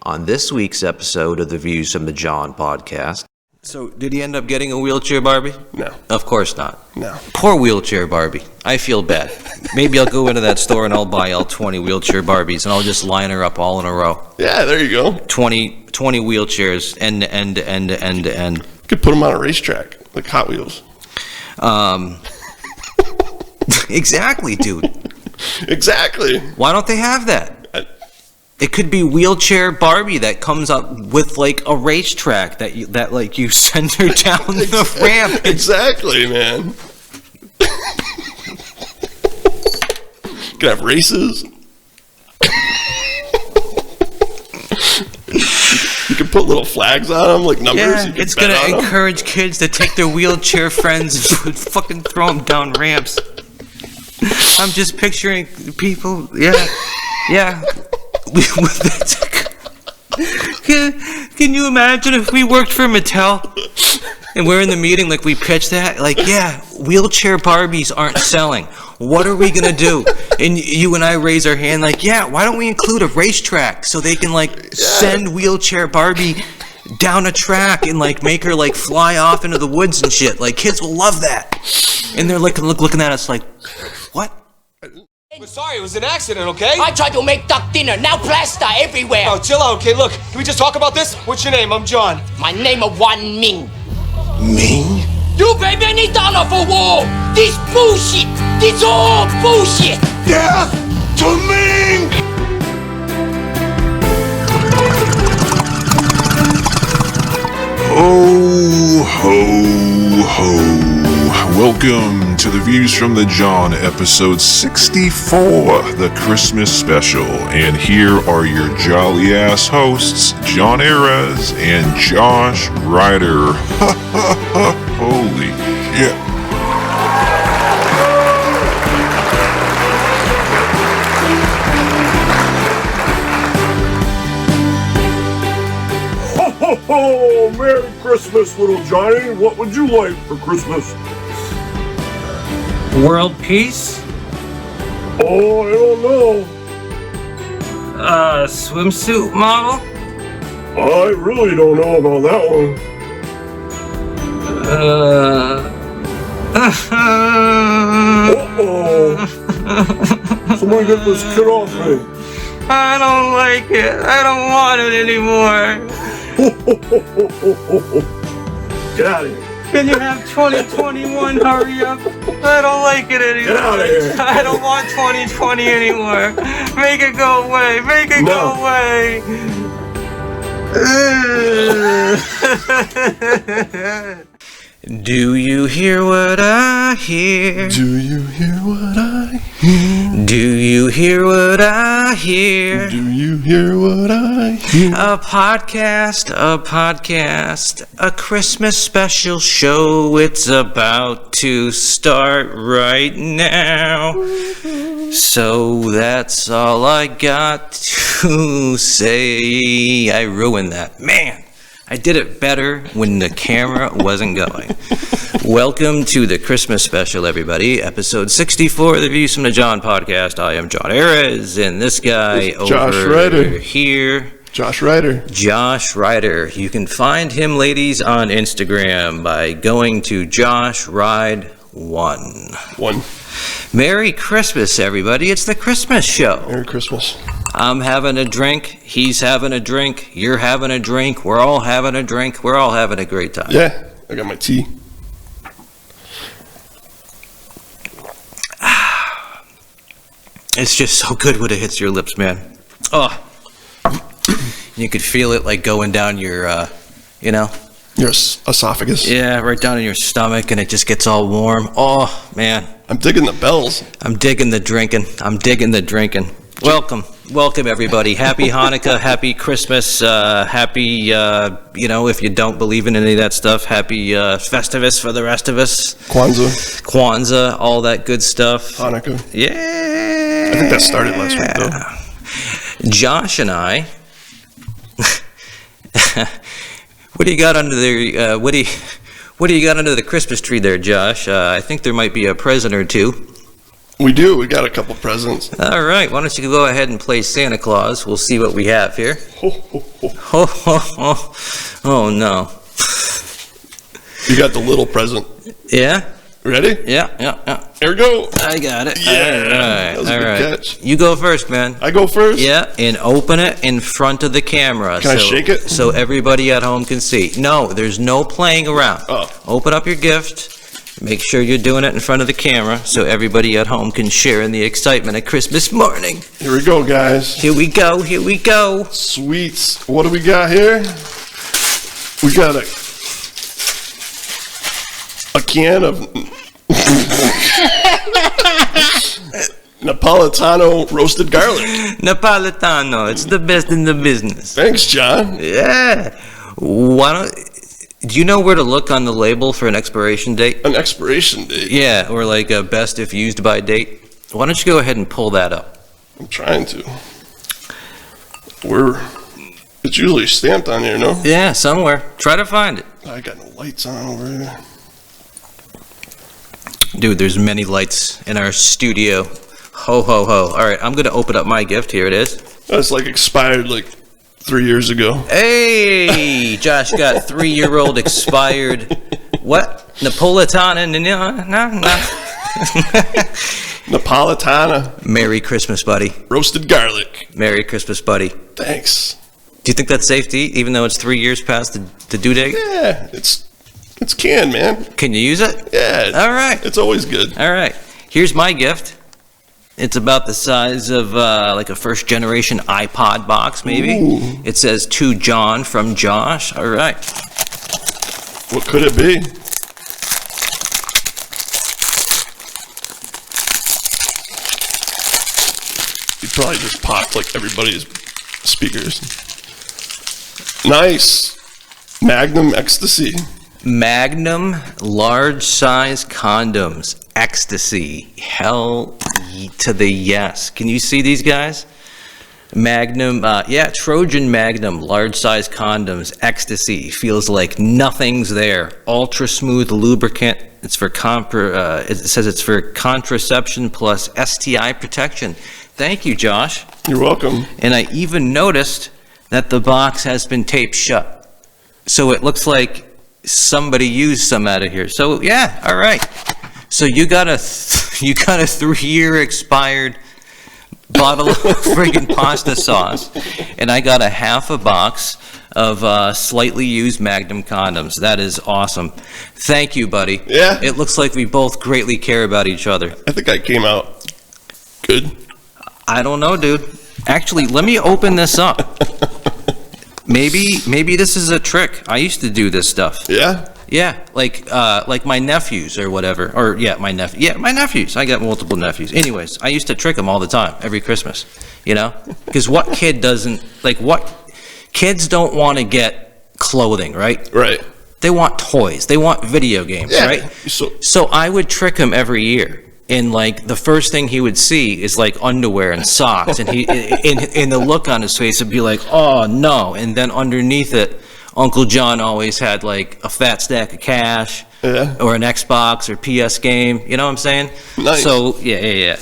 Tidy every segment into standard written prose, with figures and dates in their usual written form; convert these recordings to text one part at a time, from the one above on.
on this week's episode of the Views from the Jon Podcast. So, did he end up getting a wheelchair Barbie? No. Of course not. No. Poor wheelchair Barbie. I feel bad. Maybe I'll go into that store and I'll buy all 20 wheelchair Barbies and I'll just line her up all in a row. Yeah, there you go. 20 wheelchairs, end to end to end to end to end. You could put them on a racetrack, like Hot Wheels. Exactly, dude. Exactly. Why don't they have that? It could be wheelchair Barbie that comes up with like a racetrack that you send her down the ramp. Exactly, man. Could have races. You can put little flags on them, like numbers. Yeah, it's gonna encourage kids to take their wheelchair friends and fucking throw them down ramps. I'm just picturing people. Yeah. Can you imagine if we worked for Mattel and we're in the meeting, like we pitched that, like, yeah, wheelchair Barbies aren't selling. What are we gonna do? And you and I raise our hand, like, yeah, why don't we include a racetrack so they can send wheelchair Barbie down a track and make her fly off into the woods and shit. Like, kids will love that. And they're looking at us like, what? We're sorry, it was an accident, okay? I tried to make duck dinner, now plaster everywhere. Oh, chill out, okay? Look, can we just talk about this? What's your name? I'm John. My name is Wan Ming. Ming? You pay any dollar for war. This bullshit. This all bullshit. Death to Ming! Ho, ho, ho. Welcome to the Views from the Jon, episode 64, the Christmas special. And here are your jolly-ass hosts, Jon Arez and Josh Ryder. Holy shit. Oh, Merry Christmas, little Johnny. What would you like for Christmas? World peace? Oh, I don't know. Swimsuit model? I really don't know about that one. Uh-oh. Somebody get this kid off me. I don't like it. I don't want it anymore. Get out of here. Can you have 2021? Hurry up. I don't like it anymore. Get out of here. I don't want 2020 anymore. Make it go away. Make it go away. Do you hear what I hear? Do you hear what I hear? Do you hear what I hear? Do you hear what I hear? A podcast, a Christmas special show. It's about to start right now. So that's all I got to say. I ruined that. Man, I did it better when the camera wasn't going. Welcome to the Christmas special, everybody. Episode 64 of the Views from the Jon Podcast. I am Jon Arez, and this guy over here... Josh Ryder. Josh Ryder. You can find him, ladies, on Instagram by going to JoshRide1. Merry Christmas, everybody. It's the Christmas show. Merry Christmas. I'm having a drink. He's having a drink. You're having a drink. We're all having a drink. We're all having a great time. Yeah, I got my tea. It's just so good when it hits your lips, man. Oh, you could feel it going down your, Your esophagus. Yeah, right down in your stomach, and it just gets all warm. Oh, man. I'm digging the bells. I'm digging the drinking. Welcome, everybody. Happy Hanukkah, happy Christmas, happy, if you don't believe in any of that stuff, happy Festivus for the rest of us. Kwanzaa, all that good stuff. Hanukkah. Yeah. I think that started last week, though. Josh and I... What do you got under there? What do you got under the Christmas tree there, Josh? I think there might be a present or two. We do. We got a couple presents. All right. Why don't you go ahead and play Santa Claus? We'll see what we have here. Ho, ho, ho. Ho, ho, ho. Oh, no. You got the little present. Yeah? Ready? Yeah. Here we go. I got it. Yeah. That was a good catch. You go first, man. I go first? Yeah, and open it in front of the camera. Can I shake it? So everybody at home can see. No, there's no playing around. Oh. Open up your gift. Make sure you're doing it in front of the camera so everybody at home can share in the excitement of Christmas morning. Here we go, guys. Here we go. Sweets. What do we got here? We got a can of Napolitano roasted garlic. Napolitano, it's the best in the business. Thanks, John. Yeah. Do you know where to look on the label for an expiration date? An expiration date? Yeah, or like a best if used by date. Why don't you go ahead and pull that up? I'm trying to. It's usually stamped on here, no? Yeah, somewhere. Try to find it. I got no lights on over here. Dude, there's many lights in our studio. Ho, ho, ho. All right, I'm going to open up my gift. Here it is. That's like expired like 3 years ago. Hey, Josh got 3-year-old expired. What? Napolitana? No. Napolitana. Merry Christmas, buddy. Roasted garlic. Merry Christmas, buddy. Thanks. Do you think that's safe to eat, even though it's 3 years past the due date? Yeah, it's canned, man. Can you use it? Yeah. All right. It's always good. All right. Here's my gift. It's about the size of like a first generation iPod box, maybe. Ooh. It says to Jon from Josh. All right. What could it be? You probably just popped like everybody's speakers. Nice. Magnum Ecstasy. Magnum large size condoms. Ecstasy. Hell to the yes. Can you see these guys? Magnum, Trojan Magnum, large size condoms, ecstasy, feels like nothing's there. Ultra smooth lubricant. It's for it says it's for contraception plus STI protection. Thank you, Josh. You're welcome. And I even noticed that the box has been taped shut. So it looks like somebody used some out of here. So yeah, all right. So you got a 3-year expired bottle of friggin' pasta sauce, and I got a half a box of slightly used Magnum condoms. That is awesome. Thank you, buddy. Yeah. It looks like we both greatly care about each other. I think I came out good. I don't know, dude. Actually, let me open this up. Maybe this is a trick. I used to do this stuff. Yeah? Yeah, like my nephews or whatever. Or my nephews. I got multiple nephews. Anyways, I used to trick them all the time, every Christmas. You know? Because what kids don't want to get clothing, right? Right. They want toys. They want video games, Yeah. right? So I would trick him every year. And like the first thing he would see is like underwear and socks, and in the look on his face would be like, oh no. And then underneath it, Uncle John always had like a fat stack of cash, or an Xbox or PS game. You know what I'm saying? Nice. So yeah.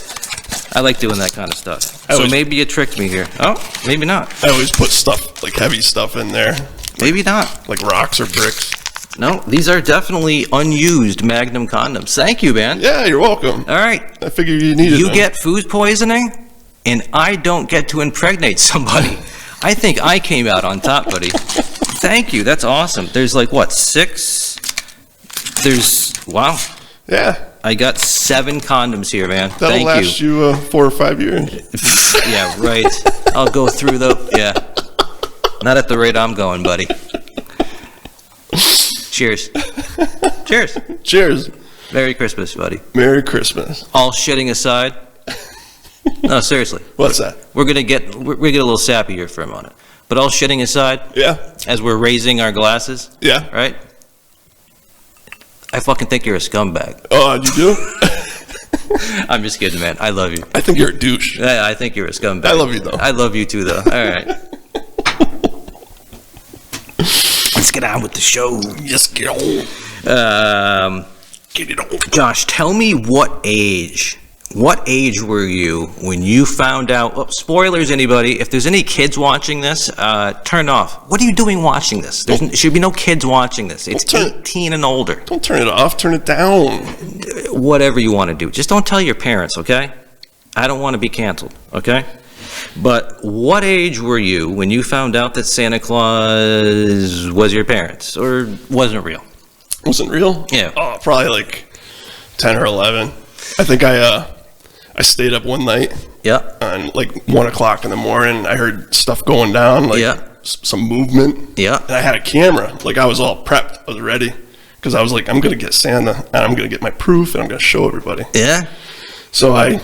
I like doing that kind of stuff. So maybe you tricked me here. Oh, maybe not. I always put stuff, like heavy stuff in there. Maybe not. Like rocks or bricks. No, these are definitely unused Magnum condoms. Thank you, man. Yeah, you're welcome. All right. I figured you needed You them. get food poisoning, and I don't get to impregnate somebody. I think I came out on top, buddy. Thank you. That's awesome. There's like, what, 6? Wow. Yeah. I got 7 condoms here, man. That'll Thank last you 4 or 5 years. Yeah, right. I'll go through yeah. Not at the rate I'm going, buddy. Cheers. Cheers. Cheers. Merry Christmas, buddy. Merry Christmas. All shitting aside. No, seriously. What's that? We're gonna get a little sappy here for a moment. But all shitting aside, Yeah. as we're raising our glasses, Yeah. right? I fucking think you're a scumbag. Oh, you do? I'm just kidding, man. I love you. I think you're a douche. Yeah, I think you're a scumbag. I love you, though. I love you too, though. All right. Let's get on with the show. Yes, get it on. Josh, tell me what age What age were you when you found out? Oh, spoilers, anybody. If there's any kids watching this, turn off. What are you doing watching this? There should be no kids watching this. It's 18 and older. Don't turn it off. Turn it down. Whatever you want to do. Just don't tell your parents, okay? I don't want to be canceled, okay? But what age were you when you found out that Santa Claus was your parents or wasn't real? Wasn't real? Yeah. Oh, probably like 10 or 11. I think I stayed up one night. Yeah. And like 1 o'clock in the morning, I heard stuff going down, like some movement. Yeah. And I had a camera. Like I was all prepped. I was ready. Because I was like, I'm going to get Santa and I'm going to get my proof and I'm going to show everybody. Yeah. So I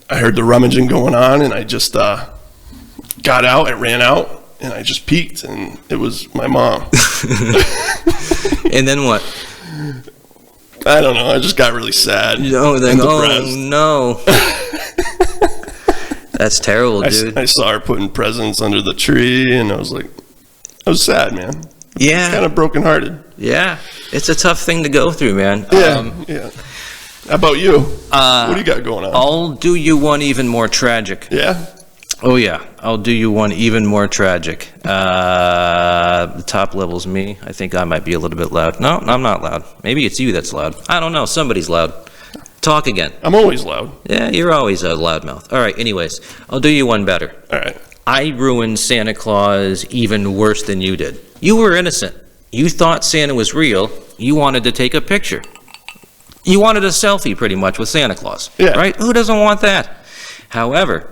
heard the rummaging going on and I just got out. I ran out and I just peeked and it was my mom. And then what? I don't know. I just got really sad. Oh, no. That's terrible, dude. I saw her putting presents under the tree, and I was like, I was sad, man. Yeah. Kind of brokenhearted. Yeah. It's a tough thing to go through, man. Yeah. How about you? What do you got going on? I'll do you one even more tragic. Yeah? Oh, yeah. I'll do you one even more tragic. The top level's me. I think I might be a little bit loud. No, I'm not loud. Maybe it's you that's loud. I don't know. Somebody's loud. Talk again. I'm always loud. Yeah, you're always a loudmouth. All right, anyways. I'll do you one better. All right. I ruined Santa Claus even worse than you did. You were innocent. You thought Santa was real. You wanted to take a picture. You wanted a selfie, pretty much, with Santa Claus. Yeah. Right? Who doesn't want that? However,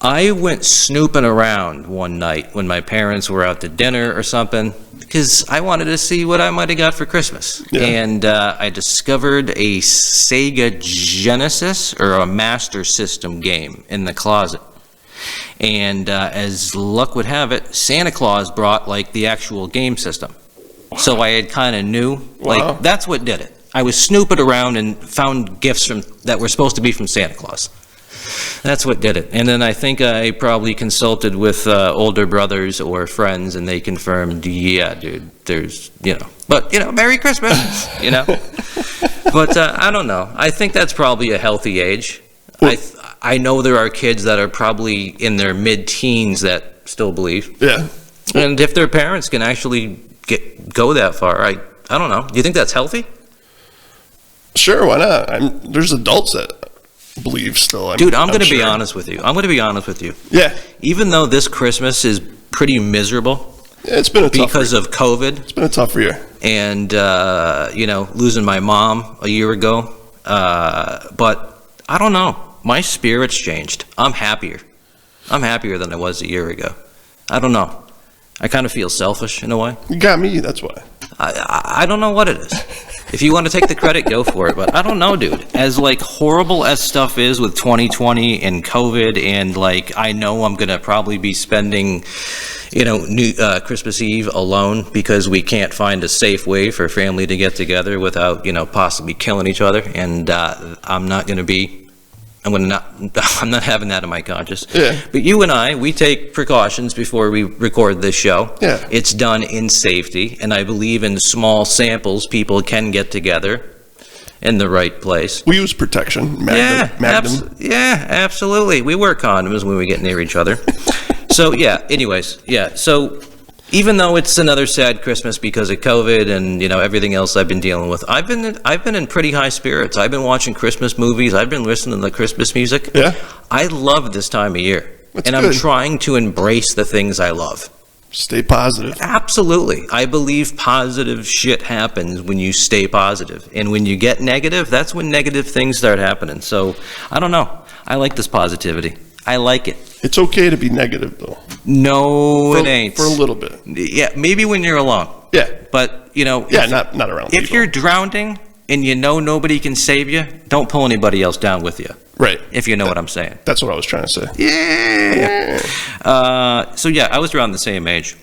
I went snooping around one night when my parents were out to dinner or something because I wanted to see what I might have got for Christmas. Yeah. And I discovered a Sega Genesis or a Master System game in the closet. And as luck would have it, Santa Claus brought like the actual game system. So I had kind of knew, like, that's what did it. I was snooping around and found gifts that were supposed to be from Santa Claus. That's what did it. And then I think I probably consulted with older brothers or friends, and they confirmed, yeah, dude, there's, but, Merry Christmas, But I don't know. I think that's probably a healthy age. I know there are kids that are probably in their mid-teens that still believe. Yeah. And if their parents can actually go that far, I don't know. Do you think that's healthy? Sure, why not? There's adults that believe still. Dude, I'm going to be honest with you. Yeah. Even though this Christmas is pretty miserable. Yeah, it's been a tough because of COVID. It's been a tough year. And, losing my mom a year ago. But I don't know. My spirit's changed. I'm happier. I'm happier than I was a year ago. I don't know. I kind of feel selfish in a way. You got me, that's why. I don't know what it is. If you want to take the credit, go for it. But I don't know, dude. As horrible as stuff is with 2020 and COVID, and I know I'm gonna probably be spending, Christmas Eve alone because we can't find a safe way for family to get together without, possibly killing each other. And I'm not having that in my conscience. Yeah. But you and I, we take precautions before we record this show. Yeah. It's done in safety, and I believe in small samples, people can get together in the right place. We use protection. Magnum. Absolutely. We wear condoms when we get near each other. So, So, even though it's another sad Christmas because of COVID and everything else I've been dealing with, I've been in pretty high spirits. I've been watching Christmas movies. I've been listening to the Christmas music. Yeah. I love this time of year, That's I'm good. trying to embrace the things I love. Stay positive. Absolutely, I believe positive shit happens when you stay positive, and when you get negative, that's when negative things start happening. So I don't know. I like this positivity. I like it. It's okay to be negative, though. No, it ain't. For a little bit. Yeah, maybe when you're alone. Yeah. But, not around if people. you're drowning and nobody can save you, don't pull anybody else down with you. Right. If you know what I'm saying. That's what I was trying to say. Yeah. I was around the same age.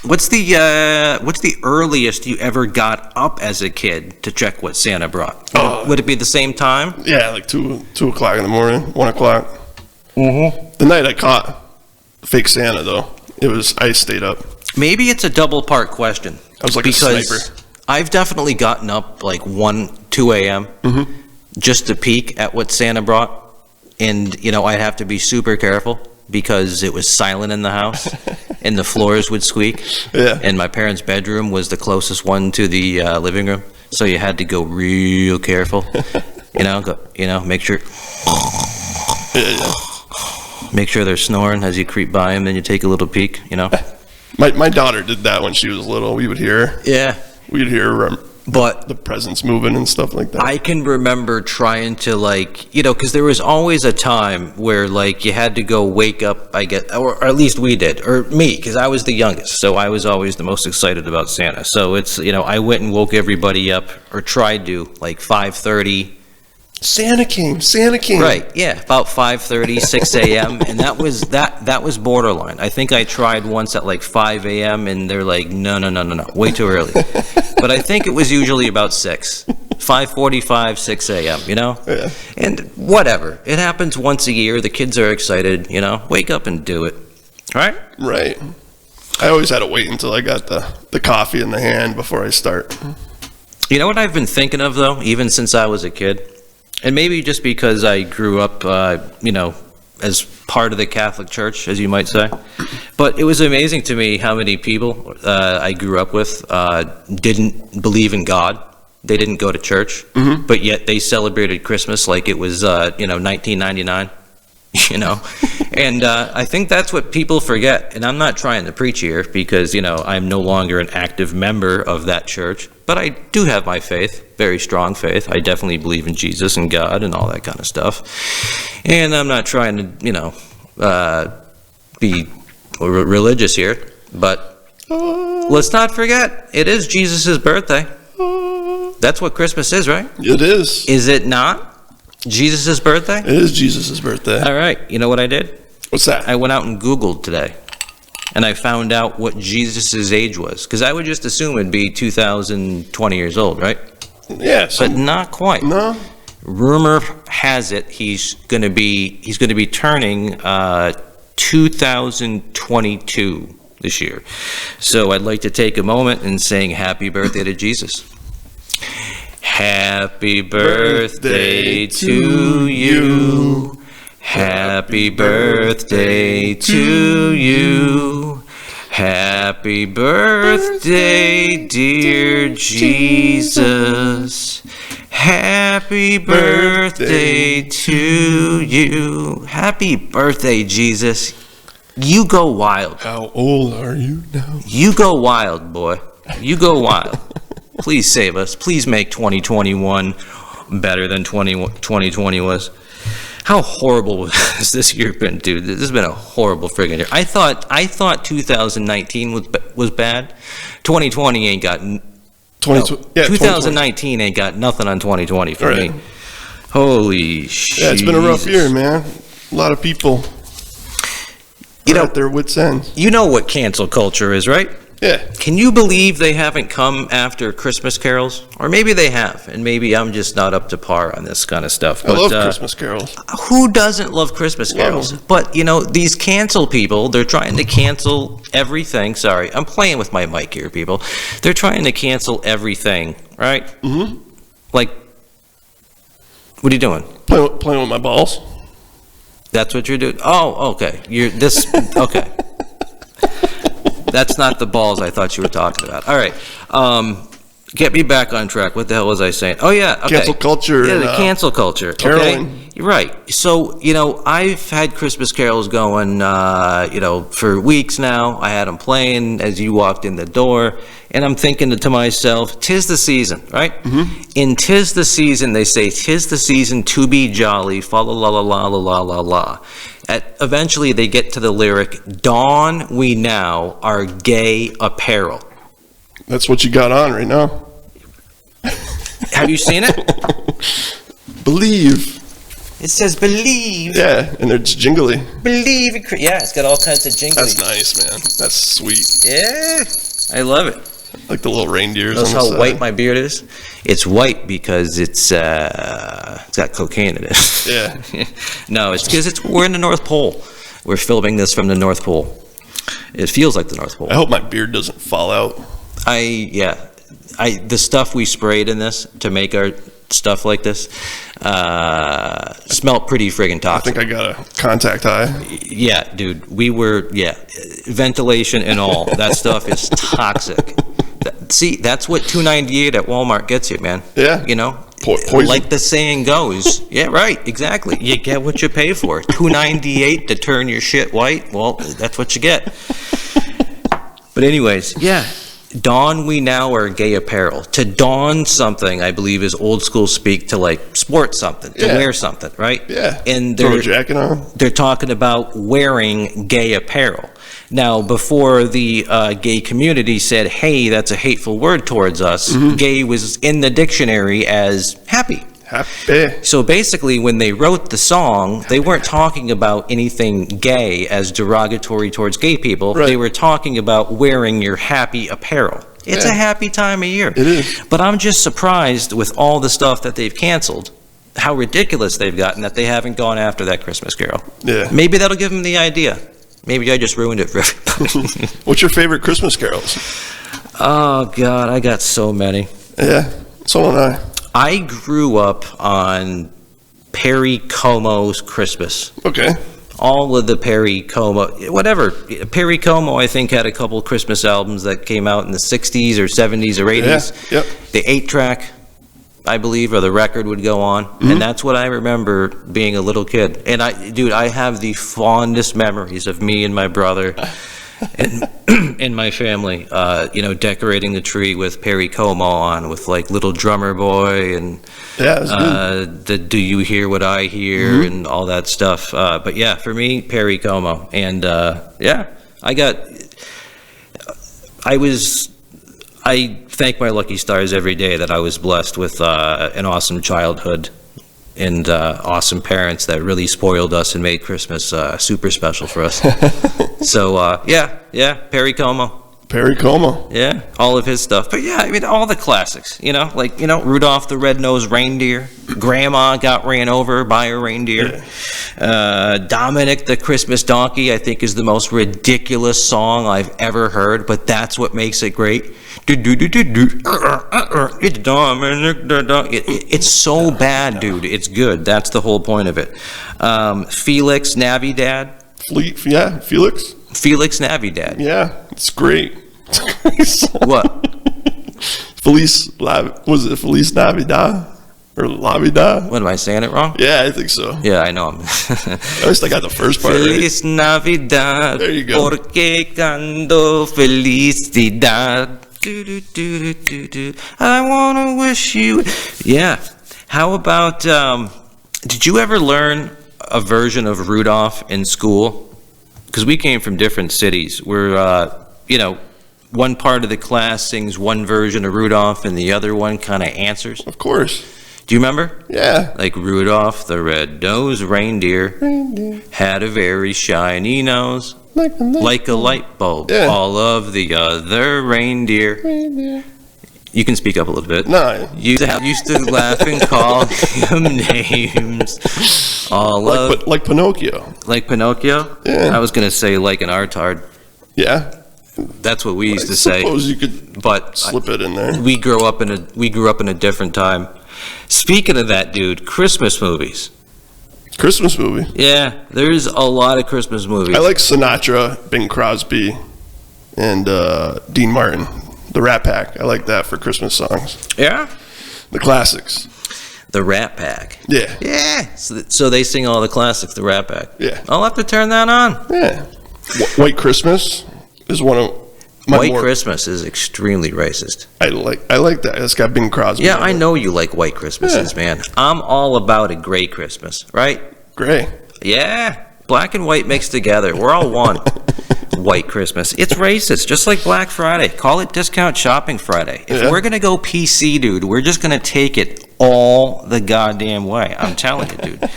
What's the earliest you ever got up as a kid to check what Santa brought? Would it be the same time? Yeah, like 2 o'clock in the morning, 1 o'clock. Mm-hmm. The night I caught fake Santa, though, I stayed up. Maybe it's a double part question. I was like a sniper. I've definitely gotten up 1, 2 a.m. Mm-hmm. just to peek at what Santa brought. And, I'd have to be super careful because it was silent in the house and the floors would squeak. Yeah. And my parents' bedroom was the closest one to the living room. So you had to go real careful, make sure. Make sure they're snoring as you creep by them, then you take a little peek, My daughter did that when she was little. We would hear. Yeah. We'd hear but the presents moving and stuff like that. I can remember trying to because there was always a time where you had to go wake up, I guess, or at least we did, or me, because I was the youngest, so I was always the most excited about Santa. So it's, I went and woke everybody up, or tried to, 5:30. Santa came. Right, yeah, about 5:30, 6 a.m., and that was borderline. I think I tried once at 5 a.m., and they're like, no, way too early. But I think it was usually about 6, 5:45, 6 a.m., Yeah. And whatever, it happens once a year, the kids are excited, wake up and do it, right? Right. I always had to wait until I got the coffee in the hand before I start. You know what I've been thinking of, though, even since I was a kid? And maybe just because I grew up, as part of the Catholic Church, as you might say. But it was amazing to me how many people I grew up with didn't believe in God. They didn't go to church, but yet they celebrated Christmas like it was, 1999. And I think that's what people forget. And I'm not trying to preach here because, I'm no longer an active member of that church. But I do have my faith, very strong faith. I definitely believe in Jesus and God and all that kind of stuff. And I'm not trying to, be religious here. But let's not forget, it is Jesus' birthday. That's what Christmas is, right? It is. Is it not? Jesus' birthday? It is Jesus' birthday. All right. You know what I did? What's that? I went out and Googled today. And I found out what Jesus' age was. Because I would just assume it'd be 2020 years old, right? Yeah. But not quite. No. Rumor has it he's going to be turning 2022 this year. So I'd like to take a moment and sing happy birthday to Jesus. Happy birthday to you. Happy birthday to you. Happy birthday, dear Jesus. Happy birthday to you. Happy birthday, Jesus. You go wild. How old are you now? You go wild, boy. You go wild. Please save us. Please make 2021 better than 2020 was. How horrible has this year been, dude? This has been a horrible friggin' year. I thought 2019 was bad. 2020 ain't got... 2019 ain't got nothing on 2020 for me. Holy shit. Yeah, it's been a rough year, man. A lot of people at their wits' end. You know what cancel culture is, right? Yeah. Can you believe they haven't come after Christmas carols? Or maybe they have, and maybe I'm just not up to par on this kind of stuff. I love Christmas carols. Who doesn't love Christmas carols? But, these cancel people, they're trying to cancel everything. Sorry, I'm playing with my mic here, people. They're trying to cancel everything, right? Mm-hmm. Like, what are you doing? Playing with my balls. That's what you're doing? Oh, okay. Okay. That's not the balls I thought you were talking about. All right. Get me back on track. What the hell was I saying? Oh, yeah. Okay. Cancel culture. Yeah, the cancel culture. Caroling. Okay? You're right. So, I've had Christmas carols going, for weeks now. I had them playing as you walked in the door. And I'm thinking to myself, 'tis the season, right? Mm-hmm. In 'tis the season, they say, 'tis the season to be jolly, fa la la la la la la la. Eventually, they get to the lyric, don we now our gay apparel. That's what you got on right now. Have you seen it? Believe. It says believe. Yeah, and it's jingly. Believe it. Yeah, it's got all kinds of jingly. That's nice, man. That's sweet. Yeah, I love it. Like the little reindeers. Notice how white my beard is? It's white because it's got cocaine in it. Yeah. No, it's because we're in the North Pole. We're filming this from the North Pole. It feels like the North Pole. I hope my beard doesn't fall out. The stuff we sprayed in this to make stuff like this smelled pretty friggin' I toxic. think I got a contact high. Yeah, dude, ventilation and all. That stuff is toxic. See, that's what $2.98 at Walmart gets you, man. Yeah. You know? Poison. Like the saying goes. Yeah, right, exactly. You get what you pay for. $2.98 to turn your shit white, well, that's what you get. But anyways, yeah. Don we now are gay apparel. To don something, I believe, is old school speak to like sport something, to wear something, right? Yeah. And throw a jacket on. They're talking about wearing gay apparel. Now, before the gay community said, hey, that's a hateful word towards us, gay was in the dictionary as happy. Happy. So basically, when they wrote the song, they weren't talking about anything gay as derogatory towards gay people. Right. They were talking about wearing your happy apparel. It's a happy time of year. It is. But I'm just surprised with all the stuff that they've canceled, how ridiculous they've gotten that they haven't gone after that Christmas Carol. Yeah. Maybe that'll give them the idea. Maybe I just ruined it for everybody. What's your favorite Christmas carols? Oh, God, I got so many. Yeah, so am I. I grew up on Perry Como's Christmas. Okay. All of the Perry Como, whatever. Perry Como, I think, had a couple Christmas albums that came out in the 60s or 70s or 80s. Yeah, yep. The 8-track, I believe, or the record would go on. And that's what I remember being a little kid. And I have the fondest memories of me and my brother and my family, decorating the tree with Perry Como on, with like Little Drummer Boy and the Do You Hear What I Hear and all that stuff. But yeah, for me, Perry Como. And I thank my lucky stars every day that I was blessed with an awesome childhood and awesome parents that really spoiled us and made Christmas super special for us. So, Perry Como. Perry Como. Yeah, all of his stuff. But yeah, I mean, all the classics, Rudolph the Red-Nosed Reindeer, Grandma Got Ran Over by a Reindeer, Dominic the Christmas Donkey, I think is the most ridiculous song I've ever heard, but that's what makes it great. It's Dominic the Donkey. It's so bad, dude. It's good. That's the whole point of it. Felix Navidad. Felix? Felix Navidad. Yeah, it's great. It's a great song. What? Feliz Navidad? Or La Vida? What, am I saying it wrong? Yeah, I think so. Yeah, I know. At least I got the first part right. Feliz Navidad. There you go. Porque canto felicidad. Do. I want to wish you. Yeah. How about, did you ever learn a version of Rudolph in school? Because we came from different cities where, one part of the class sings one version of Rudolph and the other one kind of answers. Of course. Do you remember? Yeah. Like Rudolph the red-nosed reindeer had a very shiny nose, like a light bulb. Yeah. All of the other reindeer. You can speak up a little bit. No. Used to laugh and call him names. Like Pinocchio. Like Pinocchio? Yeah. I was going to say like an artard. Yeah. That's what we used to say. I suppose you could slip it in there. We grew up in a different time. Speaking of that, dude, Christmas movies. Christmas movie? Yeah, there's a lot of Christmas movies. I like Sinatra, Bing Crosby, and Dean Martin. The Rat Pack. I like that for Christmas songs. Yeah? The classics. The Rat Pack. Yeah. Yeah. So they sing all the classics, the Rat Pack. Yeah. I'll have to turn that on. Yeah. White Christmas is one of my White Christmas is extremely racist. I like that. It's got Bing Crosby. Yeah, I know you like white Christmases, man. I'm all about a gray Christmas, right? Gray. Yeah. Black and white mixed together. We're all one. White Christmas. It's racist, just like Black Friday. Call it Discount Shopping Friday. If we're going to go PC, dude, we're just going to take it all the goddamn way. I'm telling you, dude.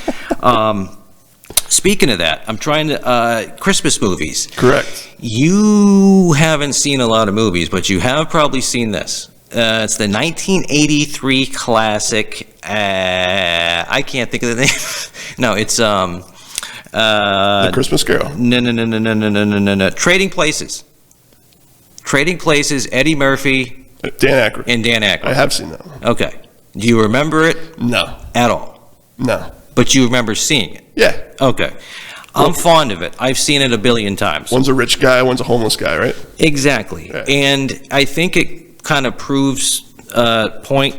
Speaking of that, I'm trying to, Christmas movies. Correct. You haven't seen a lot of movies, but you have probably seen this. It's the 1983 classic, I can't think of the name. No, it's, The Christmas Carol. No. Trading Places. Trading Places, Eddie Murphy. Dan Aykroyd. And Dan Aykroyd. I have seen that one. Okay. Do you remember it No. at all? No. But you remember seeing it? Yeah. Okay. I'm fond of it. I've seen it a billion times. One's a rich guy, one's a homeless guy, right? Exactly. Yeah. And I think it kind of proves a point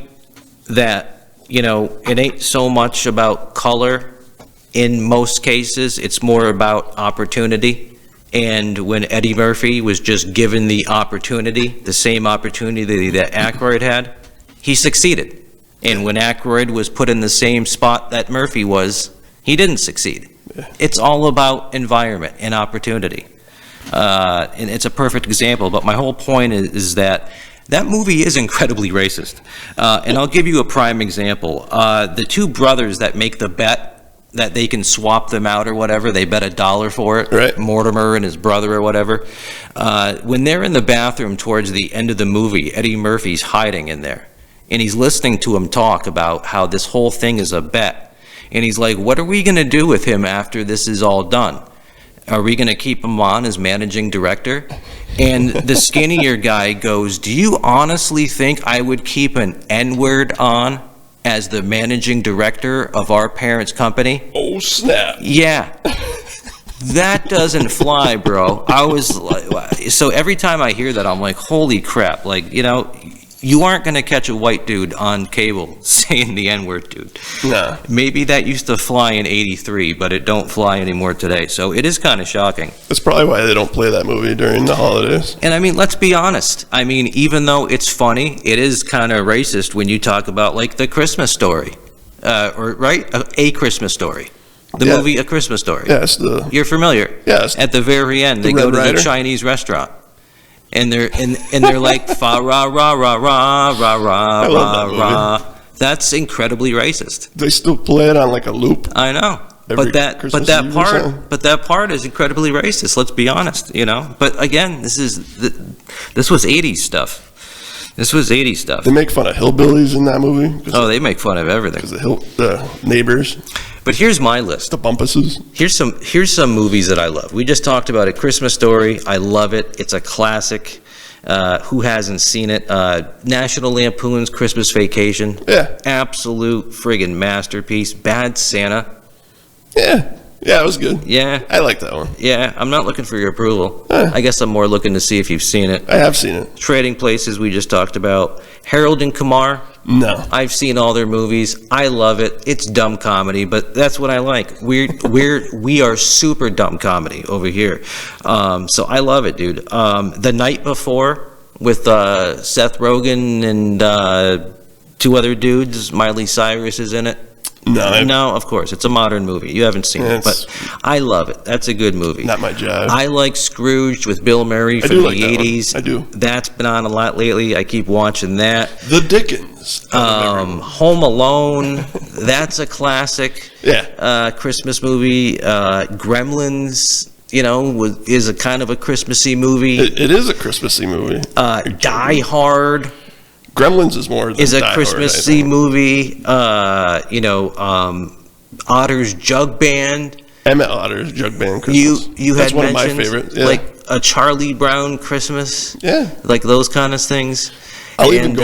that, you know, it ain't so much about color in most cases. It's more about opportunity. And when Eddie Murphy was just given the opportunity, the same opportunity that Aykroyd had, he succeeded. And when Aykroyd was put in the same spot that Murphy was, he didn't succeed. It's all about environment and opportunity. And it's a perfect example, but my whole point is that movie is incredibly racist. And I'll give you a prime example. The two brothers that make the bet that they can swap them out or whatever, they bet $1 for it, right. Mortimer and his brother or whatever. When they're in the bathroom towards the end of the movie, Eddie Murphy's hiding in there. And he's listening to him talk about how this whole thing is a bet. And he's like, what are we going to do with him after this is all done? Are we going to keep him on as managing director? And the skinnier guy goes, do you honestly think I would keep an N-word on as the managing director of our parents' company? Oh, snap. Yeah. That doesn't fly, bro. I was like, so every time I hear that, I'm like, holy crap. Like, you know, you aren't going to catch a white dude on cable saying the N-word, dude. Nah. Maybe that used to fly in '83, but it don't fly anymore today. So it is kind of shocking. That's probably why they don't play that movie during the holidays. And I mean, let's be honest. I mean, even though it's funny, it is kind of racist when you talk about like the Christmas Story, or right, a Christmas Story, the movie A Christmas Story. Yes, You're familiar. Yes. At the very end, they The go Red to Ryder? the Chinese restaurant. And they're like fa ra ra ra ra ra ra I love that ra. That's incredibly racist. They still play it on like a loop. I know. Every But that Christmas Eve or something? part is incredibly racist. Let's be honest, you know. But again, this was '80s stuff. This was '80s stuff. They make fun of hillbillies in that movie. Oh, they make fun of everything. Because the neighbors, But here's my list. the bumpuses. Here's some movies that I love. We just talked about A Christmas Story. I love it. It's a classic. Who hasn't seen it? National Lampoon's Christmas Vacation. Yeah. Absolute friggin' masterpiece. Bad Santa. Yeah. Yeah, it was good. Yeah. I like that one. Yeah, I'm not looking for your approval. Eh. I guess I'm more looking to see if you've seen it. I have seen it. Trading Places, we just talked about. Harold and Kumar. No. I've seen all their movies. I love it. It's dumb comedy, but that's what I like. We are super dumb comedy over here. So I love it, dude. The Night Before with Seth Rogen and two other dudes. Miley Cyrus is in it. No. No, of course. It's a modern movie. You haven't seen it, but I love it. That's a good movie. Not my job. I like Scrooge with Bill Murray from do the like that one. 80s. I do. That's been on a lot lately. I keep watching that. The Dickens. Home Alone, that's a classic. Yeah. Christmas movie. Gremlins, you know, is a kind of a Christmassy movie. It is a Christmassy movie. Die Hard Gremlins is more than is a Die Hard, I Christmassy think. movie. Otter's Jug Band. Emmett Otter's Jug Band Christmas. You That's had one of my mentioned, favorites. Yeah. like a Charlie Brown Christmas. Yeah. Like those kind of things. I'll even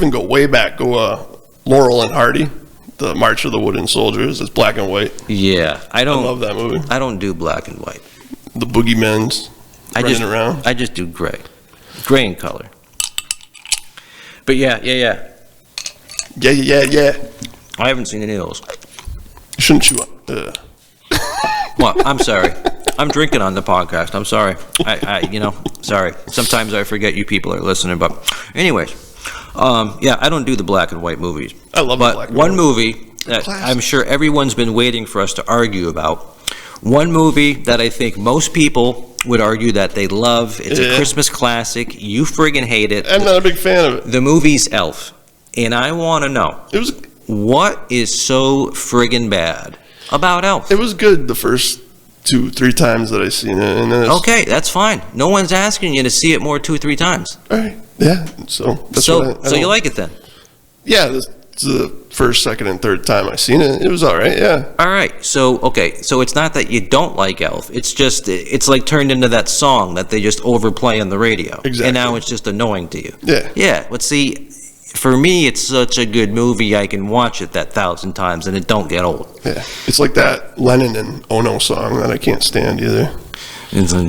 go way back. Go Laurel and Hardy, the March of the Wooden Soldiers. It's black and white. Yeah, I love that movie. I don't do black and white. The Boogeymen's running around. I just do gray in color. But yeah. Yeah. I haven't seen any of those. You shouldn't chew up. Well, I'm sorry. I'm drinking on the podcast. I'm sorry. Sorry. Sometimes I forget you people are listening. But anyways, I don't do the black and white movies. I love but the black and one white. movie that Classic. I'm sure everyone's been waiting for us to argue about. One movie that I think most people would argue that they love. It's a Christmas classic. You friggin' hate it. I'm not a big fan of it. The movie's Elf. And I want to know, It was what is so friggin' bad about Elf? It was good the first 2-3 times that I seen it, and then Okay, that's fine. No one's asking you to see it more 2 or 3 times. all right, yeah. So that's So what I you don't- like it then? Yeah, this is the first, second, and third time I seen it. It was all right. Yeah, All right. So it's not that you don't like Elf. It's just it's like turned into that song that they just overplay on the radio. Exactly. And now it's just annoying to you. Yeah. Yeah. But see, for me, it's such a good movie. I can watch it that 1,000 times and it don't get old. Yeah, it's like that Lennon and Ono song that I can't stand either. It's like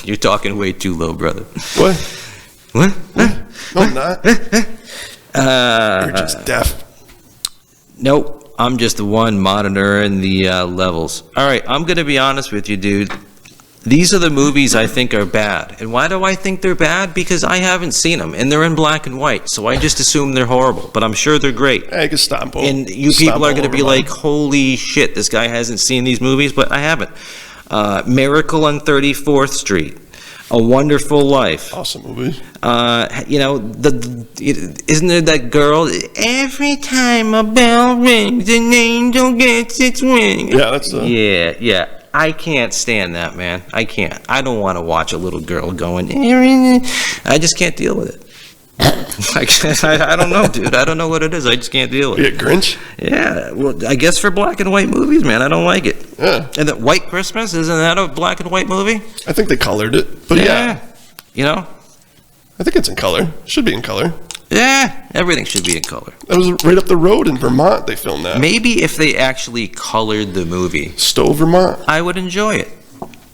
you're talking way too low, brother. What? What? No, I'm not. You're just deaf. Nope. I'm just the one monitoring the levels. All right, I'm going to be honest with you, dude. These are the movies I think are bad. And why do I think they're bad? Because I haven't seen them, and they're in black and white, so I just assume they're horrible. But I'm sure they're great. I can stomp over. And you people are going to be like, holy shit, this guy hasn't seen these movies, but I haven't. Miracle on 34th Street. A Wonderful Life. Awesome movie. You know, isn't there that girl? Every time a bell rings, an angel gets its wings. Yeah, that's Yeah. I can't stand that, man. I can't. I don't want to watch a little girl going. I just can't deal with it. I don't know, dude. I don't know what it is. I just can't deal with it. Yeah, Grinch? Yeah, well, I guess for black and white movies, man, I don't like it. Yeah. And that White Christmas, isn't that a black and white movie? I think they colored it, but yeah. You know? I think it's in color. Should be in color. Yeah, everything should be in color. That was right up the road in Vermont they filmed that. Maybe if they actually colored the movie, Stowe, Vermont. I would enjoy it.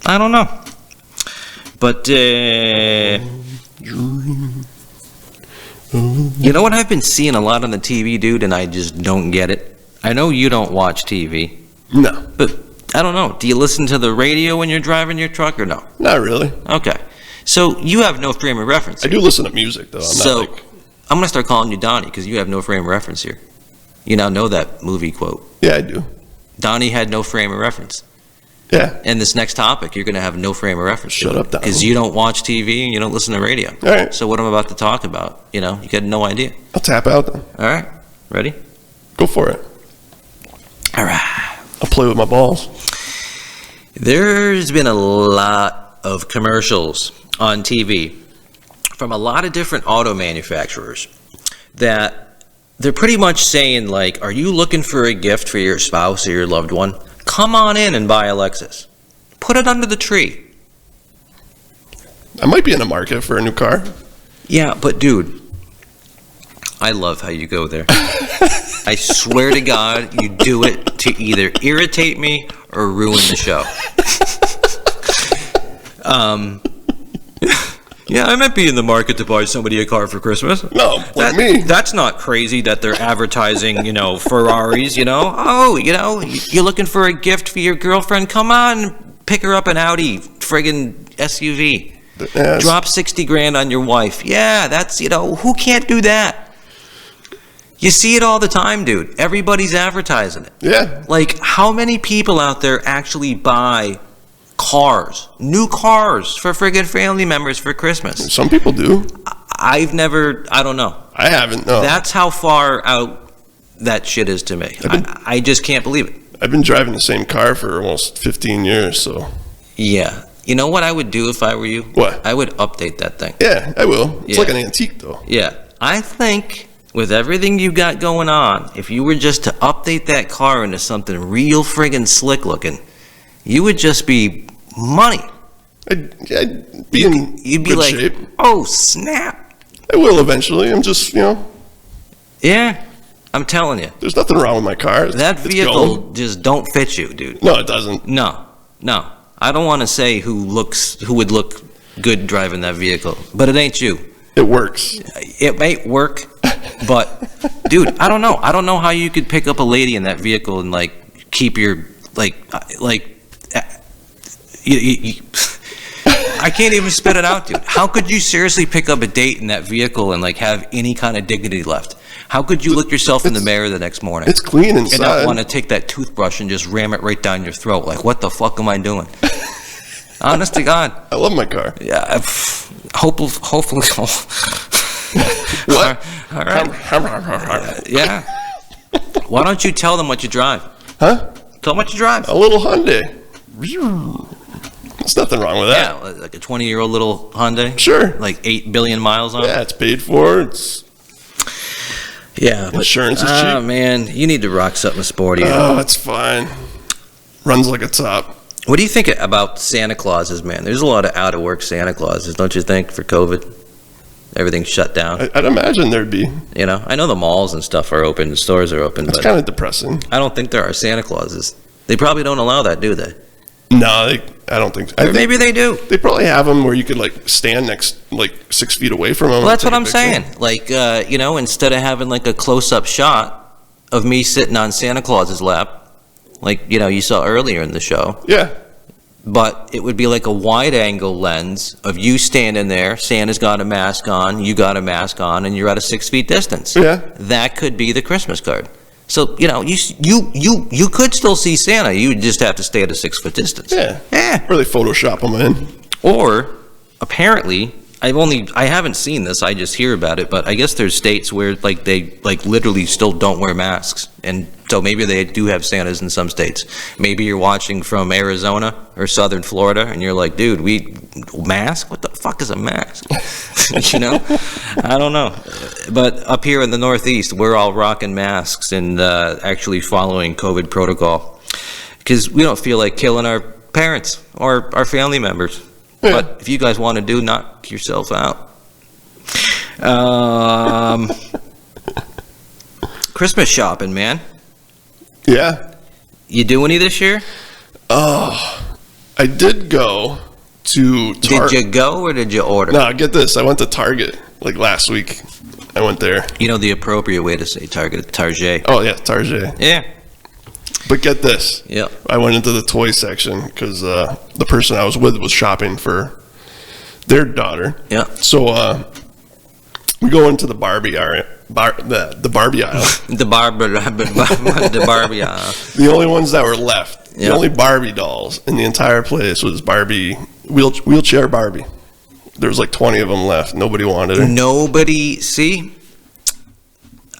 I don't know. But, you know what I've been seeing a lot on the TV, dude, and I just don't get it? I know you don't watch TV. No. But, I don't know. Do you listen to the radio when you're driving your truck or no? Not really. Okay. So, you have no frame of reference. I do listen to music, though. I'm going to start calling you Donnie because you have no frame of reference here. You now know that movie quote. Yeah, I do. Donnie had no frame of reference. Yeah. And this next topic, you're going to have no frame of reference. Shut up, Donnie. Because you don't watch TV and you don't listen to radio. All right. So what I'm about to talk about, you got no idea. I'll tap out then. All right. Ready? Go for it. All right. I'll play with my balls. There's been a lot of commercials on TV from a lot of different auto manufacturers that they're pretty much saying, like, are you looking for a gift for your spouse or your loved one? Come on in and buy a Lexus. Put it under the tree. I might be in the market for a new car. Yeah, but dude, I love how you go there. I swear to God, you do it to either irritate me or ruin the show. Yeah, I might be in the market to buy somebody a car for Christmas. No, like me. That's not crazy that they're advertising, Ferraris, Oh, you're looking for a gift for your girlfriend? Come on, pick her up an Audi friggin' SUV. Yes. Drop 60 grand on your wife. Yeah, that's, who can't do that? You see it all the time, dude. Everybody's advertising it. Yeah. Like, how many people out there actually buy new cars for friggin' family members for Christmas? Some people do. I don't know. I haven't, no. That's how far out that shit is to me. I just can't believe it. I've been driving the same car for almost 15 years, so. Yeah. You know what I would do if I were you? What? I would update that thing. Yeah, I will. It's Yeah. like an antique, though. Yeah. I think with everything you got going on, if you were just to update that car into something real friggin' slick looking, you would just be money. I'd be in You'd be good like, shape. oh, snap. I will eventually. I'm just, Yeah, I'm telling you. there's nothing wrong with my car. That It's vehicle going. just don't fit you, dude. No, it doesn't. No. I don't want to say who would look good driving that vehicle, but it ain't you. It works. It might work, but dude, I don't know. I don't know how you could pick up a lady in that vehicle and like keep your you I can't even spit it out, dude. How could you seriously pick up a date in that vehicle and like have any kind of dignity left? How could you look yourself in the mirror the next morning? It's clean inside. And not want to take that toothbrush and just ram it right down your throat? Like, what the fuck am I doing? Honest to God. I love my car. Yeah. Hopefully. What? All right. Yeah. Why don't you tell them what you drive? Huh? Tell them what you drive. A little Hyundai. There's nothing wrong with that. Yeah, like a 20-year-old little Hyundai. Sure. Like 8 billion miles on it. Yeah, it's paid for. It's Yeah. insurance is cheap. Oh, man. You need to rock something sporty. Oh, it's fine. Runs like a top. What do you think about Santa Clauses, man? There's a lot of out-of-work Santa Clauses, don't you think, for COVID? everything's shut down. I'd imagine there'd be. You know, I know the malls and stuff are open, the stores are open, It's but kind of depressing. I don't think there are Santa Clauses. They probably don't allow that, do they? No, I don't think so. Or maybe they do. They probably have them where you could like stand next, like 6 feet away from them. Well, that's what I'm saying. Like, you know, instead of having like a close-up shot of me sitting on Santa Claus's lap, like, you know, you saw earlier in the show. Yeah. But it would be like a wide-angle lens of you standing there, Santa's got a mask on, you got a mask on, and you're at a 6 feet distance. Yeah. That could be the Christmas card. So, you know, you could still see Santa. You would just have to stay at a 6 foot distance. Yeah. Yeah. Or they Photoshop them in. Or, apparently, I haven't seen this, I just hear about it, but I guess there's states where, like, they, like, literally still don't wear masks. And so maybe they do have Santas in some states. Maybe you're watching from Arizona or southern Florida, and you're like, dude, mask? What the fuck is a mask? You know? I don't know. But up here in the Northeast, we're all rocking masks and actually following COVID protocol. Because we don't feel like killing our parents or our family members. Yeah. But if you guys want to knock yourself out. Christmas shopping, man. Yeah. You do any this year? Oh, I did go to Did you go or did you order? No, get this. I went to Target like last week. I went there. You know the appropriate way to say Target, Target. Oh, yeah, Target. Yeah. But get this. Yep. I went into the toy section because the person I was with was shopping for their daughter. Yeah. So we go into the Barbie area, the Barbie aisle. the Barbie aisle. The only ones that were left, Yeah. the only Barbie dolls in the entire place was Barbie, wheelchair Barbie. There was like 20 of them left. Nobody wanted her. Nobody, see?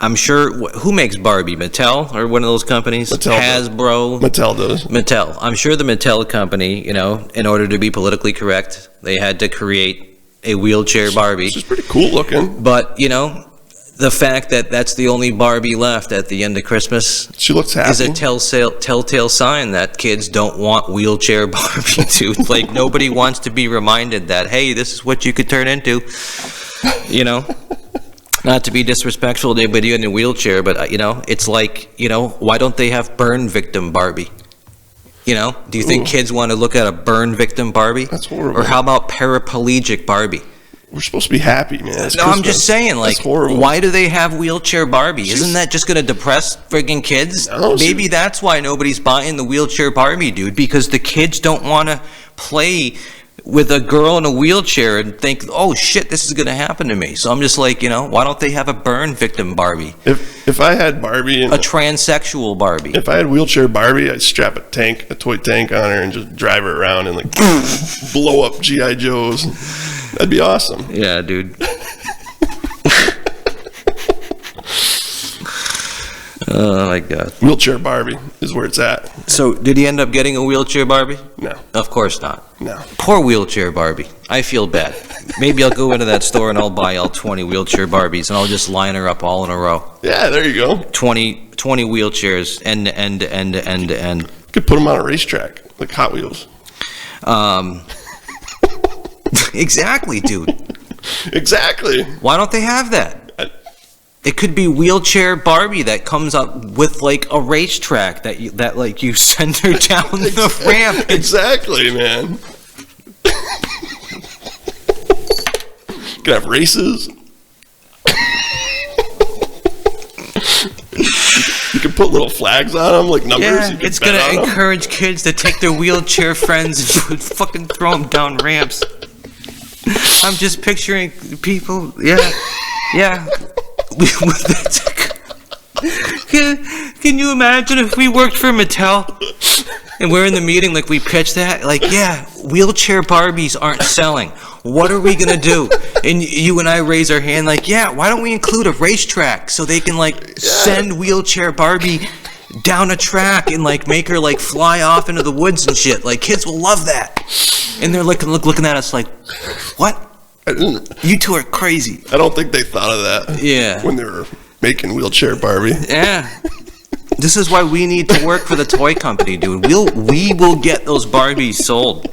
I'm sure, who makes Barbie? Mattel or one of those companies? Mattel. Hasbro? Mattel does. Mattel. I'm sure the Mattel company, you know, in order to be politically correct, they had to create a wheelchair Barbie. She's pretty cool looking. But, you know, the fact that that's the only Barbie left at the end of Christmas She looks happy. is a telltale sign that kids don't want wheelchair Barbie to. Like, nobody wants to be reminded that, hey, this is what you could turn into, you know? Not to be disrespectful to anybody in a wheelchair, but, you know, it's like, you know, why don't they have burn victim Barbie? You know, do you think kids want to look at a burn victim Barbie? That's horrible. Or how about paraplegic Barbie? We're supposed to be happy, man. It's No, I'm Christmas. just saying, like, That's horrible. why do they have wheelchair Barbie? Isn't that just going to depress friggin' kids? No, Maybe that's why nobody's buying the wheelchair Barbie, dude, because the kids don't want to play with a girl in a wheelchair and think, oh shit, this is going to happen to me. So I'm just like, you know, why don't they have a burn victim Barbie? If I had Barbie and A transsexual Barbie. if I had wheelchair Barbie, I'd strap a toy tank on her and just drive her around and like blow up GI Joes. That'd be awesome. Yeah, dude. Oh my god. Wheelchair Barbie is where it's at. So did he end up getting a wheelchair Barbie? No, Of course not. no. Poor wheelchair Barbie. I feel bad. Maybe I'll go into that store and I'll buy all 20 wheelchair Barbies and I'll just line her up all in a row. Yeah, there you go. 20 wheelchairs, end to end to end to end to end. Could put them on a racetrack like Hot Wheels. Exactly, dude. Exactly. Why don't they have that? It could be wheelchair Barbie that comes up with like a racetrack that you send her down the ramp. Exactly, man. Could have races. You can put little flags on them, like numbers. Yeah, You can it's bet gonna on 'em. encourage kids to take their wheelchair friends and fucking throw them down ramps. I'm just picturing people. Yeah. Can you imagine if we worked for Mattel and we're in the meeting, like we pitched that, like, yeah, wheelchair Barbies aren't selling. What are we gonna do? And you and I raise our hand, like, yeah, why don't we include a racetrack so they can like send wheelchair Barbie down a track and like make her like fly off into the woods and shit. Like, kids will love that. And they're looking at us like, what? You two are crazy. I don't think they thought of that. Yeah. When they were making wheelchair Barbie. Yeah. This is why we need to work for the toy company, dude. We will get those Barbies sold.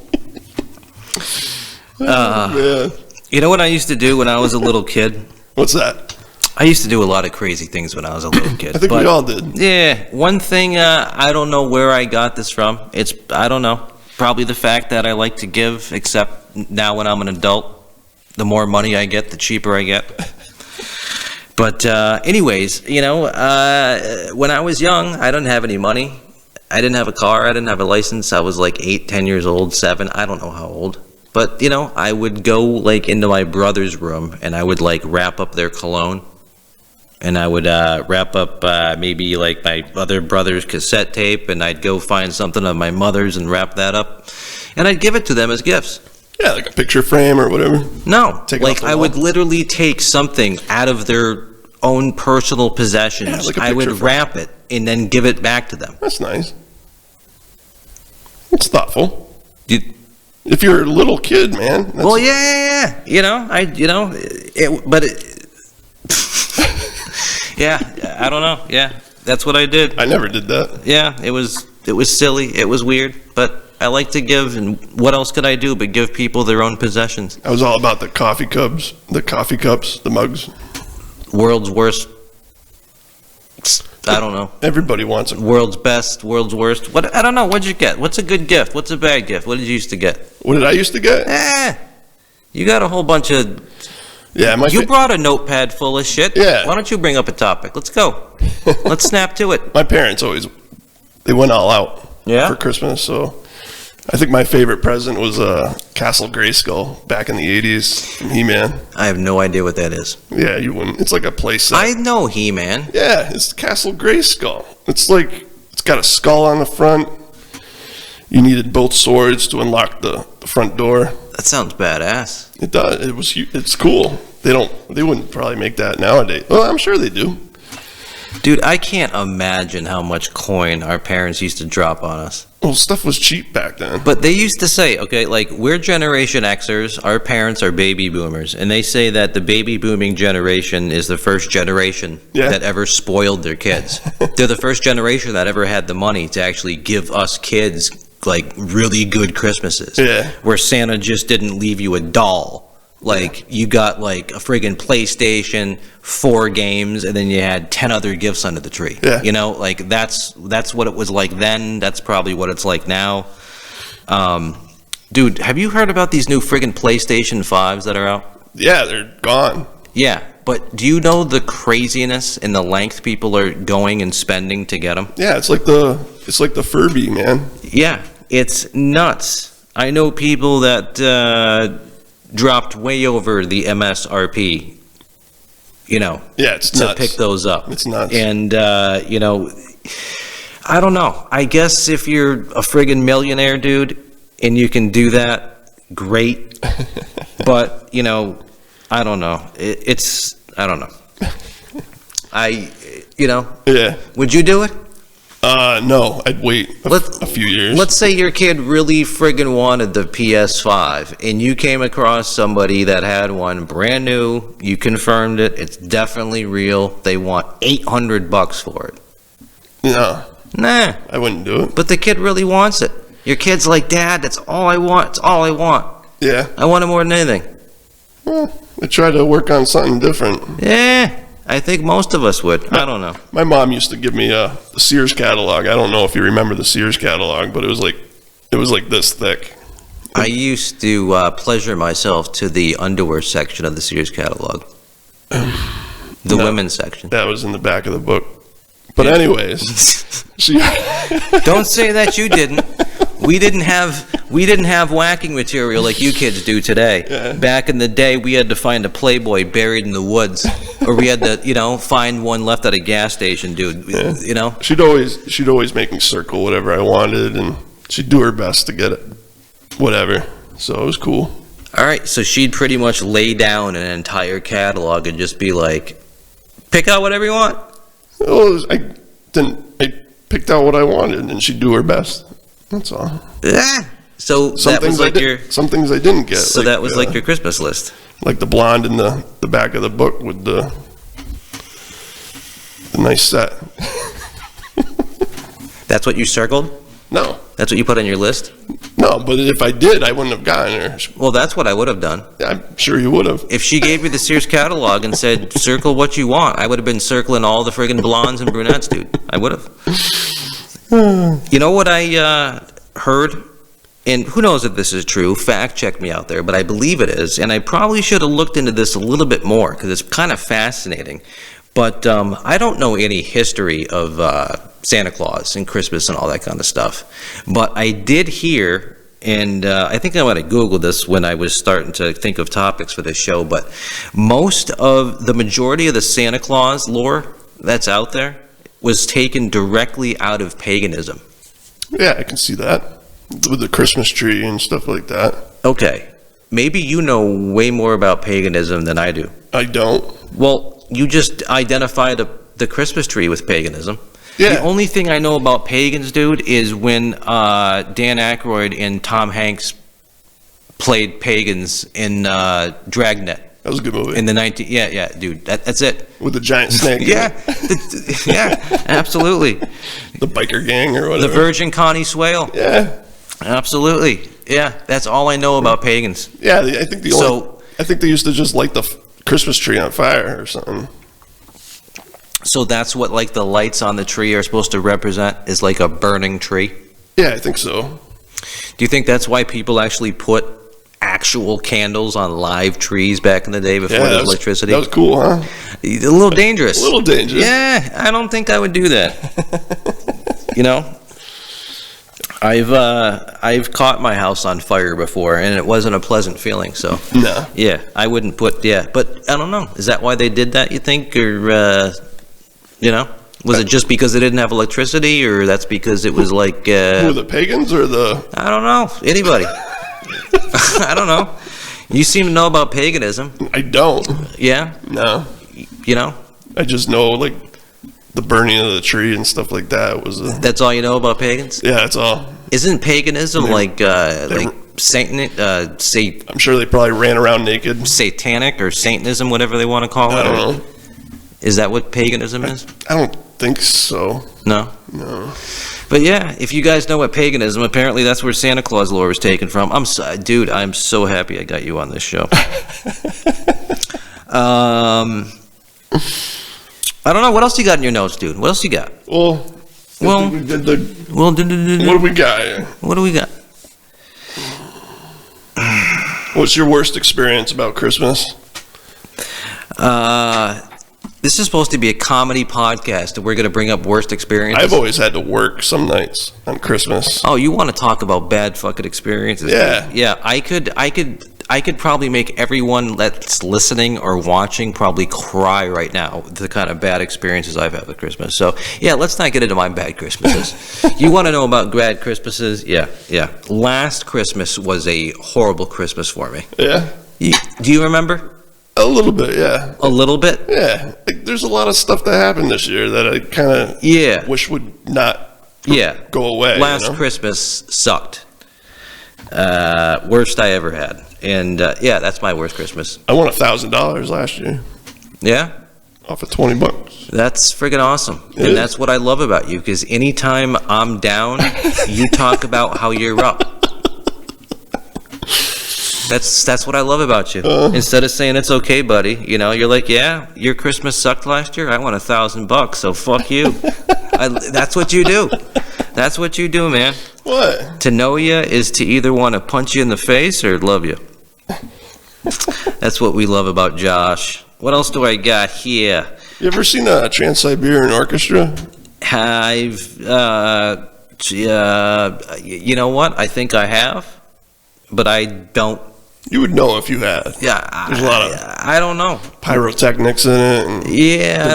Yeah. You know what I used to do when I was a little kid? What's that? I used to do a lot of crazy things when I was a little kid. I think we all did. Yeah, one thing, I don't know where I got this from. I don't know. Probably the fact that I like to give, except now when I'm an adult, the more money I get, the cheaper I get. But anyways, you know, when I was young, I didn't have any money. I didn't have a car. I didn't have a license. I was like 8, 10 years old, 7. I don't know how old. But, you know, I would go like into my brother's room and I would like wrap up their cologne. And I would wrap up maybe like my other brother's cassette tape, and I'd go find something of my mother's and wrap that up. And I'd give it to them as gifts. Yeah, like a picture frame or whatever. No, Take it like off the I wall. would literally take something out of their own personal possessions. Yeah, like a I would picture frame. wrap it and then give it back to them. That's nice. It's thoughtful. You- If you're a little kid, man. That's, Well, yeah. You know, yeah, I don't know. Yeah, that's what I did. I never did that. Yeah, it was silly. It was weird, but I like to give, and what else could I do but give people their own possessions? I was all about the coffee cups, the mugs. World's worst. I don't know. Everybody wants them. World's best, world's worst. What? I don't know. What'd you get? What's a good gift? What's a bad gift? What did you used to get? What did I used to get? You got a whole bunch of. Yeah, You brought a notepad full of shit. Yeah. Why don't you bring up a topic? Let's go. Let's snap to it. My parents they went all out Yeah? for Christmas, so I think my favorite present was Castle Grayskull back in the 80s from He-Man. I have no idea what that is. Yeah, you wouldn't. It's like a play set. I know He-Man. Yeah, it's Castle Grayskull. It's got a skull on the front. You needed both swords to unlock the front door. That sounds badass. It does. It's cool. They wouldn't probably make that nowadays. Well, I'm sure they do. Dude, I can't imagine how much coin our parents used to drop on us. Well, stuff was cheap back then. But they used to say, okay, like, we're Generation Xers, our parents are baby boomers, and they say that the baby booming generation is the first generation that ever spoiled their kids. They're the first generation that ever had the money to actually give us kids, like, really good Christmases. Yeah. Where Santa just didn't leave you a doll. Like, you got, like, a friggin' PlayStation, 4 games, and then you had 10 other gifts under the tree. Yeah. You know, like, that's what it was like then. That's probably what it's like now. Dude, have you heard about these new friggin' PlayStation 5s that are out? Yeah, they're gone. Yeah, but do you know the craziness and the length people are going and spending to get them? Yeah, it's like the Furby, man. Yeah, it's nuts. I know people that dropped way over the MSRP, you know, Yeah, it's to nuts. pick those up. It's nuts. And, you know, I don't know. I guess if you're a friggin' millionaire, dude, and you can do that, great. But, you know, I don't know. I don't know. You know. Yeah. Would you do it? No, I'd wait a few years. Let's say your kid really friggin' wanted the PS5, and you came across somebody that had one brand new. You confirmed it. It's definitely real. They want $800 for it. No, Nah. I wouldn't do it. But the kid really wants it. Your kid's like, Dad, that's all I want. It's all I want. Yeah. I want it more than anything. Well, I try to work on something different. Yeah. I think most of us would. I don't know. My mom used to give me the Sears catalog. I don't know if you remember the Sears catalog, but it was like this thick. I used to pleasure myself to the underwear section of the Sears catalog. The women's section. That was in the back of the book. But anyways, Don't say that you didn't. We didn't have whacking material like you kids do today. Yeah. Back in the day, we had to find a Playboy buried in the woods, or we had to, you know, find one left at a gas station, dude. Yeah. You know. she'd always make me circle whatever I wanted, and she'd do her best to get it, whatever. So it was cool. All right, so she'd pretty much lay down an entire catalog and just be like, pick out whatever you want. Well, I picked out what I wanted, and she'd do her best. That's all. So Some that was things like some things I didn't get. So that was like your Christmas list. Like the blonde in the back of the book with the nice set. That's what you circled? No, That's what you put on your list? No, but if I did, I wouldn't have gotten her. Well, that's what I would have done. I'm sure you would have. If she gave me the Sears catalog and said, circle what you want, I would have been circling all the friggin' blondes and brunettes, dude. I would have. You know what I heard? And who knows if this is true, fact check me out there, but I believe it is. And I probably should have looked into this a little bit more because it's kind of fascinating. But I don't know any history of Santa Claus and Christmas and all that kind of stuff. But I did hear, and I think I might have Googled this when I was starting to think of topics for this show, but the majority of the Santa Claus lore that's out there was taken directly out of paganism. Yeah, I can see that. With the Christmas tree and stuff like that. Okay. Maybe you know way more about paganism than I do. I don't. Well, you just identified the Christmas tree with paganism. Yeah. The only thing I know about pagans, dude, is when Dan Aykroyd and Tom Hanks played pagans in Dragnet. That was a good movie. In the yeah, dude, that's it. With the giant snake. Yeah, yeah, absolutely. The biker gang or whatever. The Virgin Connie Swale. Yeah. Absolutely. Yeah, that's all I know about pagans. Yeah, I think I think they used to just light the Christmas tree on fire or something. So that's what like the lights on the tree are supposed to represent, is like a burning tree? Yeah, I think so. Do you think that's why people actually put actual candles on live trees back in the day before there was electricity? That was cool, huh? A little dangerous. A little dangerous. Yeah, I don't think I would do that. You know? I've caught my house on fire before, and it wasn't a pleasant feeling. So no, yeah, I wouldn't put. Yeah, but I don't know. Is that why they did that? You think, or you know, was it just because they didn't have electricity, or that's because it was like? Who, the pagans or the? I don't know. Anybody? I don't know. You seem to know about paganism. I don't. Yeah. No. You know. I just know like the burning of the tree and stuff like that was. That's all you know about pagans? Yeah, that's all. Isn't paganism like Satan? I'm sure they probably ran around naked. Satanic or Satanism, whatever they want to call it. I don't know. Is that what paganism is? I don't think so. No. No. But yeah, if you guys know what paganism, apparently that's where Santa Claus lore was taken from. I'm so happy I got you on this show. I don't know. What else you got in your notes, dude? What else you got? Well, what do we got? What do we got? What's your worst experience about Christmas? This is supposed to be a comedy podcast, and we're going to bring up worst experiences. I've always had to work some nights on Christmas. Oh, you want to talk about bad fucking experiences? Yeah. Yeah, I could probably make everyone that's listening or watching probably cry right now with the kind of bad experiences I've had with Christmas. So, yeah, let's not get into my bad Christmases. You want to know about bad Christmases? Yeah. Last Christmas was a horrible Christmas for me. Yeah? Do you remember? A little bit, yeah. A little bit? Yeah. Like, there's a lot of stuff that happened this year that I kind of wish would not go away. Last Christmas sucked. Worst I ever had. And that's my worst Christmas. I won $1,000 last year. Yeah? Off of $20. That's friggin' awesome. And that's what I love about you, because anytime I'm down, you talk about how you're up. That's what I love about you. Instead of saying it's okay, buddy, you know, you're like, yeah, your Christmas sucked last year. I won $1,000, so fuck you. That's what you do. That's what you do, man. What? To know you is to either want to punch you in the face or love you. That's what we love about Josh. What else do I got here? You ever seen a Trans-Siberian Orchestra? I've, you know what? I think I have, but I don't. You would know if you had. Yeah, there's a lot of. I don't know. Pyrotechnics in it. And yeah, I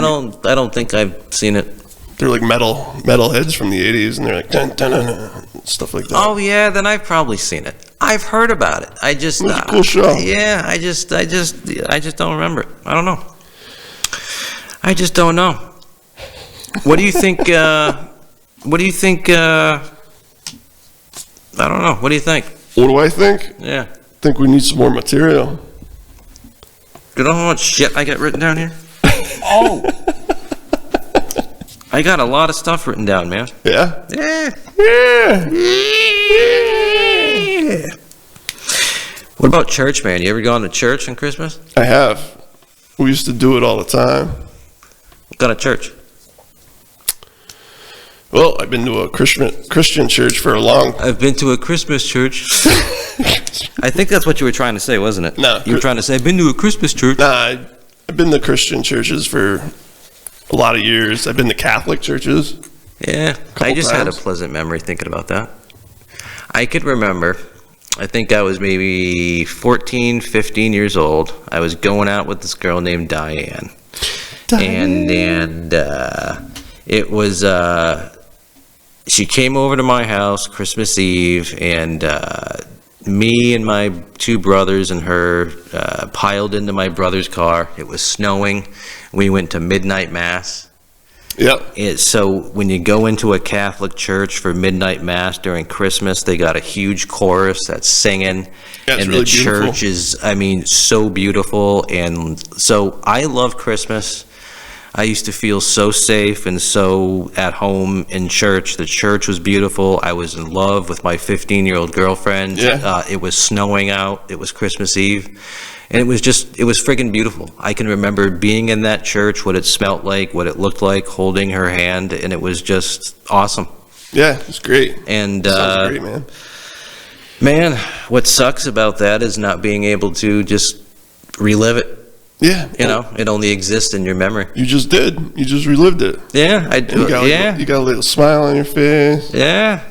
don't think I've seen it. They're like metal heads from the 80s, and they're like dun, dun, dun, dun, stuff like that. Oh yeah, then I've probably seen it. I've heard about it. I just. It's a cool show. Yeah, I just don't remember it. I don't know. I just don't know. What do you think? What do you think? I don't know. What do you think? What do I think? Yeah. I think we need some more material. You know how much shit I got written down here? Oh. I got a lot of stuff written down, man. Yeah? Yeah. Yeah. What about church, man? You ever gone to church on Christmas? I have. We used to do it all the time. What kind of church? Well, I've been to a Christian church for a long. I've been to a Christmas church. I think that's what you were trying to say, wasn't it? No. You were trying to say, I've been to a Christmas church. Nah, I've been to Christian churches for a lot of years. I've been to Catholic churches. Yeah, I just had a pleasant memory thinking about that. I could remember, I think I was maybe 14, 15 years old. I was going out with this girl named Diane. And it was, she came over to my house Christmas Eve, and me and my two brothers and her piled into my brother's car. It was snowing. We went to midnight mass. Yep. So when you go into a Catholic church for midnight mass during Christmas, they got a huge chorus that's singing. Yeah, it's and really the church beautiful. is, I mean, so beautiful. And so I love Christmas. I used to feel so safe and so at home in church. The church was beautiful. I was in love with my 15-year-old girlfriend. Yeah. It was snowing out. It was Christmas Eve. And it was friggin' beautiful. I can remember being in that church, what it smelled like, what it looked like, holding her hand, and it was just awesome. Yeah, it's great. And Sounds great, man. man, what sucks about that is not being able to just relive it. Yeah. You know, it only exists in your memory. You just did. You just relived it. Yeah, I do. You got a little smile on your face. Yeah,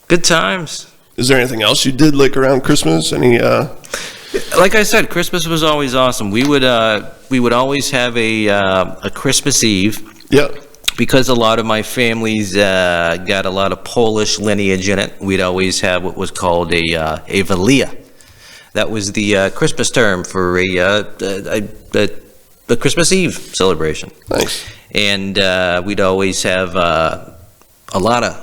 good times. Is there anything else you did like around Christmas? Any Like I said, Christmas was always awesome. We would always have a Christmas Eve. Yep. Because a lot of my family's got a lot of Polish lineage in it. We'd always have what was called a Wigilia. That was the Christmas term for a Christmas Eve celebration. Nice. And we'd always have a lot of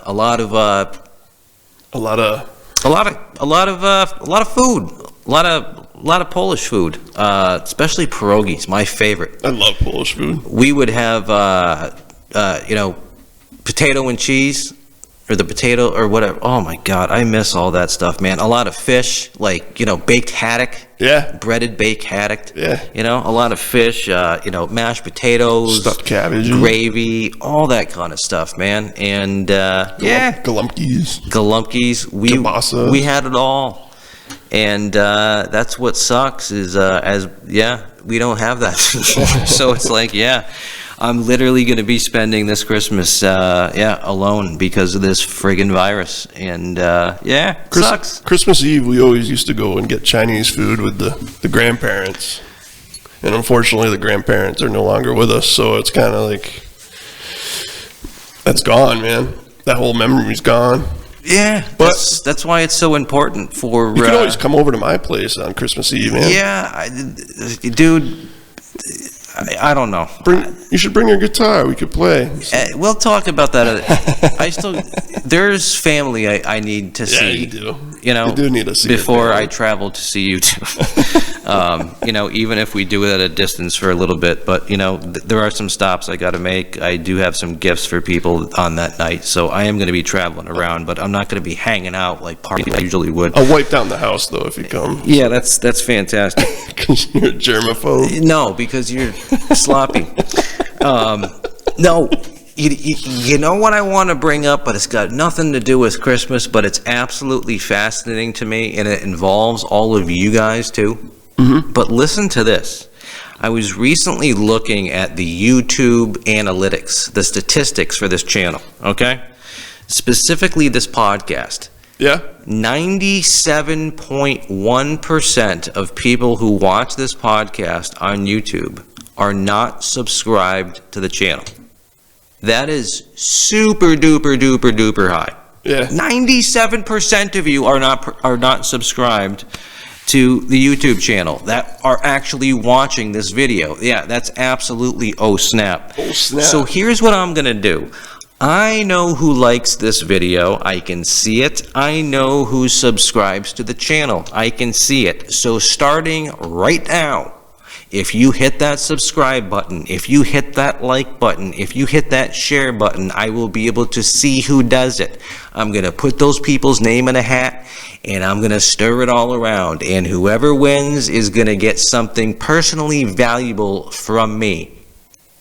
food, a lot of Polish food, especially pierogies, my favorite. I love Polish food. We would have potato and cheese, or the potato or whatever. Oh my God, I miss all that stuff, man. A lot of fish, like baked haddock. Yeah. Breaded baked haddock. Yeah. A lot of fish. Mashed potatoes, stuffed cabbage, gravy, all that kind of stuff, man. And Galumpkies. Kielbasa. We had it all. And that's what sucks is we don't have that anymore. So it's like, I'm literally going to be spending this Christmas alone because of this friggin' virus. And sucks. Christmas Eve, we always used to go and get Chinese food with the grandparents. And unfortunately, the grandparents are no longer with us. So it's kind of like, that's gone, man. That whole memory's gone. Yeah, but that's why it's so important for... You can always come over to my place on Christmas Eve, man. Yeah, dude, I don't know. You should bring your guitar. We could play. We'll talk about that. There's family I need to see. Yeah, you do. You do need to see before I travel to see you too. Even if we do it at a distance for a little bit, but there are some stops I got to make. I do have some gifts for people on that night, so I am going to be traveling around, but I'm not going to be hanging out like I usually would. I'll wipe down the house though if you come. Yeah, that's fantastic. Because you're a germaphobe. No, because you're sloppy. No. You know what I want to bring up, but it's got nothing to do with Christmas, but it's absolutely fascinating to me, and it involves all of you guys too. Mm-hmm. But listen to this. I was recently looking at the YouTube analytics, the statistics for this channel, okay? Specifically this podcast. Yeah. 97.1% of people who watch this podcast on YouTube are not subscribed to the channel. That is super duper duper duper high. Yeah. 97% of you are not subscribed to the YouTube channel that are actually watching this video. Yeah, that's absolutely snap. Oh snap. So here's what I'm gonna do. I know who likes this video. I can see it. I know who subscribes to the channel. I can see it. So starting right now, If you hit that subscribe button, if you hit that like button, if you hit that share button, I will be able to see who does it. I'm going to put those people's name in a hat, and I'm going to stir it all around. And whoever wins is going to get something personally valuable from me.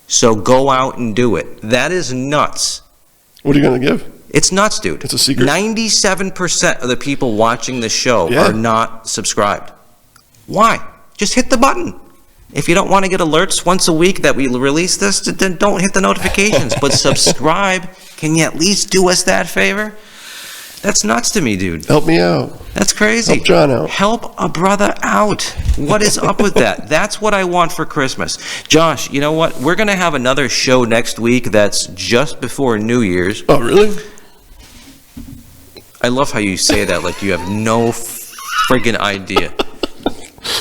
So go out and do it. That is nuts. What are you going to give? It's nuts, dude. It's a secret. 97% of the people watching the show are not subscribed. Why? Just hit the button. If you don't want to get alerts once a week that we release this, then don't hit the notifications. But subscribe. Can you at least do us that favor? That's nuts to me, dude. Help me out. That's crazy. Help Jon out. Help a brother out. What is up with that? That's what I want for Christmas. Josh, you know what? We're going to have another show next week that's just before New Year's. Oh, really? I love how you say that like you have no friggin' idea.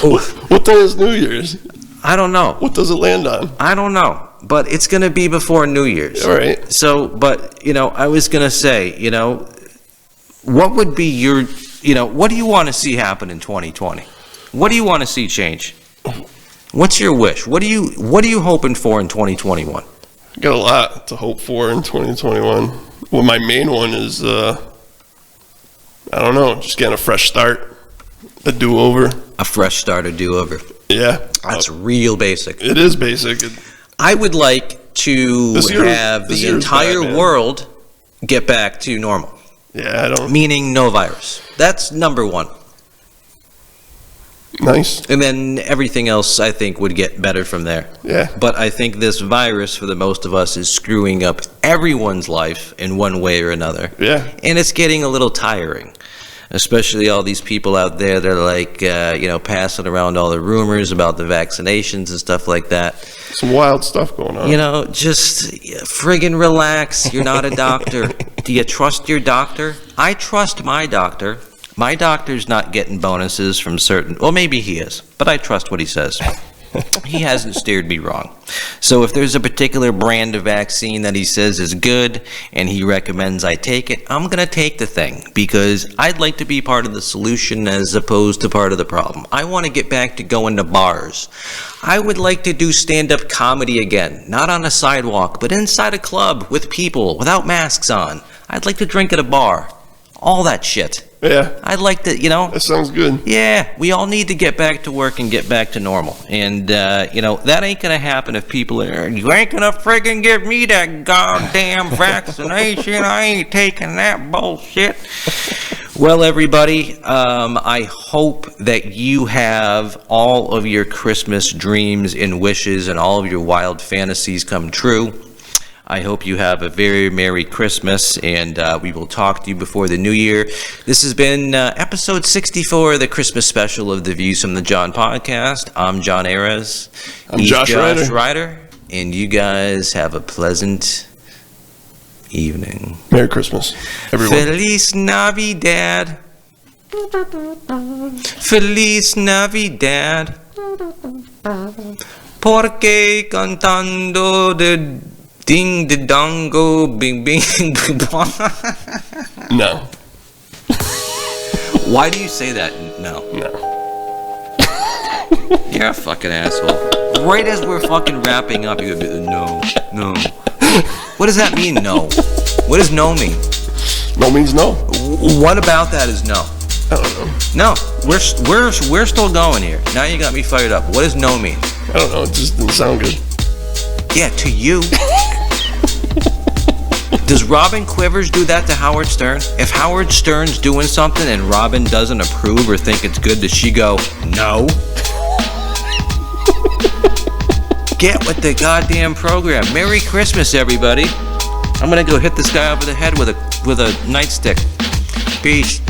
What day is New Year's? I don't know. What does it land on? I don't know. But it's going to be before New Year's. All right. So, but, I was going to say, what would be your, what do you want to see happen in 2020? What do you want to see change? What's your wish? What are you hoping for in 2021? I got a lot to hope for in 2021. Well, my main one is, I don't know, just getting a fresh start, a do-over. A fresh start, a do-over. Yeah. That's real basic. It is basic. I would like to have the entire world get back to normal. Yeah, Meaning no virus. That's number one. Nice. And then everything else, I think, would get better from there. Yeah. But I think this virus, for the most of us, is screwing up everyone's life in one way or another. Yeah. And it's getting a little tiring. Especially all these people out there that are like, passing around all the rumors about the vaccinations and stuff like that. Some wild stuff going on. Just friggin' relax. You're not a doctor. Do you trust your doctor? I trust my doctor. My doctor's not getting bonuses from well, maybe he is, but I trust what he says. He hasn't steered me wrong. So if there's a particular brand of vaccine that he says is good and he recommends I take it, I'm going to take the thing because I'd like to be part of the solution as opposed to part of the problem. I want to get back to going to bars. I would like to do stand-up comedy again, not on a sidewalk, but inside a club with people without masks on. I'd like to drink at a bar. All that shit. Yeah. I'd like to, That sounds good. Yeah, we all need to get back to work and get back to normal. And, that ain't going to happen if people are, you ain't going to friggin' give me that goddamn vaccination. I ain't taking that bullshit. Well, everybody, I hope that you have all of your Christmas dreams and wishes and all of your wild fantasies come true. I hope you have a very Merry Christmas, and we will talk to you before the New Year. This has been episode 64 the Christmas special of the Views from the Jon Podcast. I'm Jon Arez. I'm Josh Ryder. And you guys have a pleasant evening. Merry Christmas, everyone. Feliz Navidad. Feliz Navidad. Porque cantando de... Ding the dongo, bing bing bing bong. No. Why do you say that? No. You're a fucking asshole. Right as we're fucking wrapping up, you're gonna be no. What does that mean, no? What does no mean? No means no. What about that is no? I don't know. No, we're still going here. Now you got me fired up. What does no mean? I don't know. It just didn't sound good. Yeah, to you. Does Robin Quivers do that to Howard Stern? If Howard Stern's doing something and Robin doesn't approve or think it's good, does she go, no? Get with the goddamn program. Merry Christmas, everybody. I'm gonna go hit this guy over the head with a nightstick. Peace.